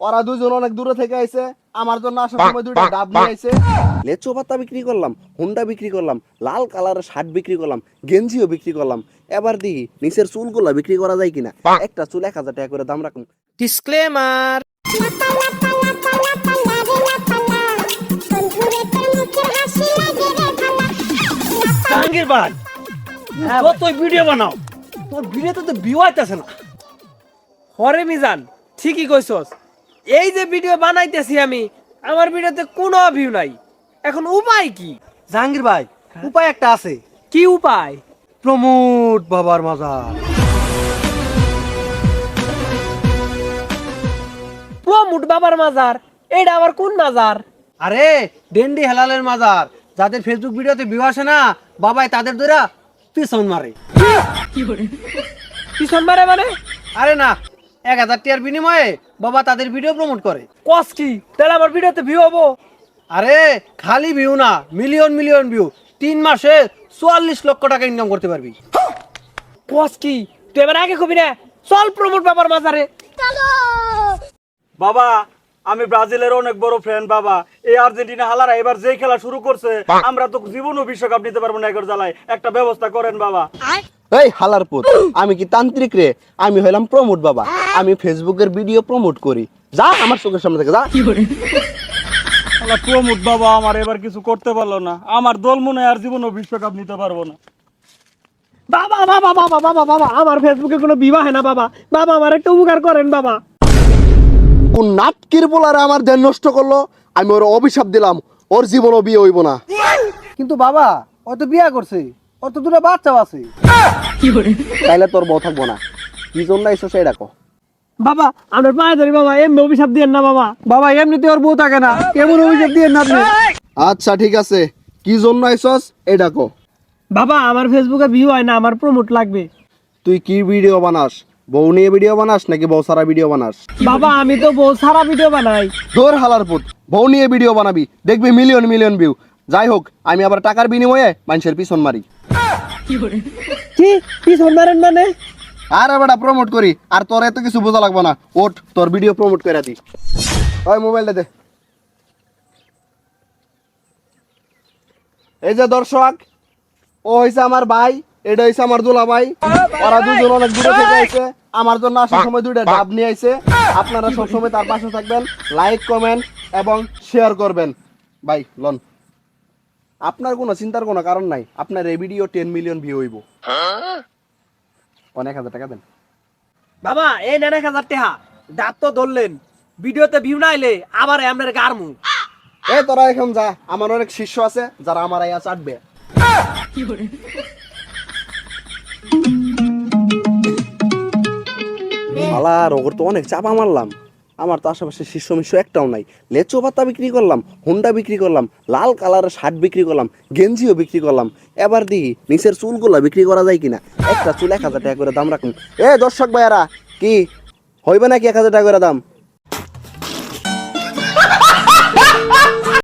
ওরা দুজন অনেক দূরে থেকে আইছে, আমার জন্য আসার সময় দুইটা ডাব নিয়ে আইছে। লেচু পাতা বিক্রি করলাম, হুন্ডা বিক্রি করলাম, লাল কালারের শার্ট বিক্রি করলাম, গেঞ্জিও বিক্রি করলাম। এবার দেখি নিচের চুলগুলা বিক্রি করা যায় কিনা। একটা চুল 1000 টাকা করে দাম রাখুন। ডিসক্লেমার। জাহাঙ্গীর ভাই, যতই ভিডিও বানাও তোর ভিডিওতে তো ভিউ আইতাছে না। হরে মিজান, ঠিকই কইছস। এই যে ভিডিও বানাইতেছি আমি, আমার ভিডিওতে কোনো ভিউ নাই। এখন উপায় কি? জাহাঙ্গীর ভাই, উপায় একটা আছে। কি উপায়? প্রমোট বাবার মাজার। প্রমোট বাবার মাজার? এটা আবার কোন মাজার? আরে ডেন্ডি হেলালের মাজার। যাদের ফেসবুক ভিডিওতে ভিউ আসে না, বাবাই তাদের ধরে পিছন মারে। পিছন মারে মানে? আরে না, 1000 টাকার বিনিময়ে বাবা তাদের ভিডিও প্রমোট করে। কস কি? তাহলে আমার ভিডিওতে ভিউ হবো? আরে খালি ভিউ না, মিলিয়ন মিলিয়ন ভিউ। 3 মাসে 44 লক্ষ টাকা ইনকাম করতে পারবি। কস কি? তুই এবার আগে কবি না, চল প্রমোট বাবার মাজারে। বাবা, আমি ব্রাজিলের অনেক বড় ফ্যান বাবা। এই আর্জেন্টিনা হালারা এবার যে খেলা শুরু করছে, আমরা তো জীবনও বিশ্বকাপ নিতে পারবো না এগর জ্বালায়। একটা ব্যবস্থা করেন বাবা। এই হালার পুত, আমি কি তান্ত্রিক রে? আমি হইলাম প্রমোট বাবা। আমি ফেসবুকের ভিডিও প্রমোট করি। যা আমার চোখের সামনে থেকে যা। প্রমোদ বাবা আমার এবার কিছু করতে পারলো না। আমার দল মনে হয় আর জীবনও বিশ্বকাপ নিতে পারবো না। বাবা বাবা বাবা বাবা বাবা, আমার ফেসবুকে কোনো ভিউ হয় না বাবা। বাবা আমার একটা উপকার করেন বাবা। কোন নাটকির বলারে আমার ধ্যান নষ্ট করলো, আমি ওর অভিশাপ দিলাম, ওর জীবনও বিয়ে হইব না। কিন্তু বাবা, ও তো বিয়া করছে, ওর তো 2টা বাচ্চাও আছে। তাইলে তোর বউ থাকবো না। কি জন্য এসো সেই ডাকো। বাবা আমার পায়ে ধরি বাবা, এমনি অভিশাপ দিয়েন না বাবা। বাবা এমনিতে ওর বউ থাকে না, কেমন অভিযোগ দিয়ে না আপনি? আচ্ছা ঠিক আছে, কি জন্য আইসস এই ডাকো। বাবা আমার ফেসবুকে ভিউ হয় না, আমার প্রমোট লাগবে। তুই কি ভিডিও বানাস? বউ নিয়ে ভিডিও বানাস নাকি বউ সারা ভিডিও বানাস? বাবা আমি তো বউ সারা ভিডিও বানাই। তোর হালার পুত, বউ নিয়ে ভিডিও বানাবি, দেখবি মিলিয়ন মিলিয়ন ভিউ। যাই হোক, আমি আবার টাকার বিনিময়ে মানুষের পিছন মারি। কি পিছন মারেন মানে? আর বেটা প্রমোট করি, আর তোর এত কিছু বোঝা লাগবে না। ওঠ, তোর ভিডিও প্রমোট করে দি। ওই মোবাইলটা দে। এই যে দর্শক, ও হইছে আমার ভাই, এটা হইছে আমার দুলা ভাই। ওরা দুজন অনেক দূরে থেকে আইছে, আমার জন্য আসার সময় দুইটা ডাব নিয়ে আইছে। আপনারা সবসময় তার পাশে থাকবেন, লাইক কমেন্ট এবং শেয়ার করবেন। ভাই লন, আপনার কোনো চিন্তার কোনো কারণ নাই। আপনার এই ভিডিও 10 মিলিয়ন ভিউ হইব। অনেক 1000 টাকা দেন। বাবা এই নেন 1000 টাকা। ডাব তো ধরলেন, ভিডিওতে ভিউ না আইলে আবার আপনার গারমু। এই তোরা এখন যা, আমার অনেক শিষ্য আছে যারা আমার আইয়া চাটবে। শালার ওর তো অনেক চাপা মারলাম। আমার তো আশেপাশে শিষ্য মিশ্র একটাও নাই। লেচু পাতা বিক্রি করলাম, হুন্ডা বিক্রি করলাম, লাল কালারের শার্ট বিক্রি করলাম, গেঞ্জিও বিক্রি করলাম। এবার দেখি নিচের চুলগুলা বিক্রি করা যায় কিনা। একটা চুল 1000 টাকা করে দাম রাখুন। এ দর্শক ভাইয়ারা, কি হইবে নাকি 1000 টাকা করে দাম?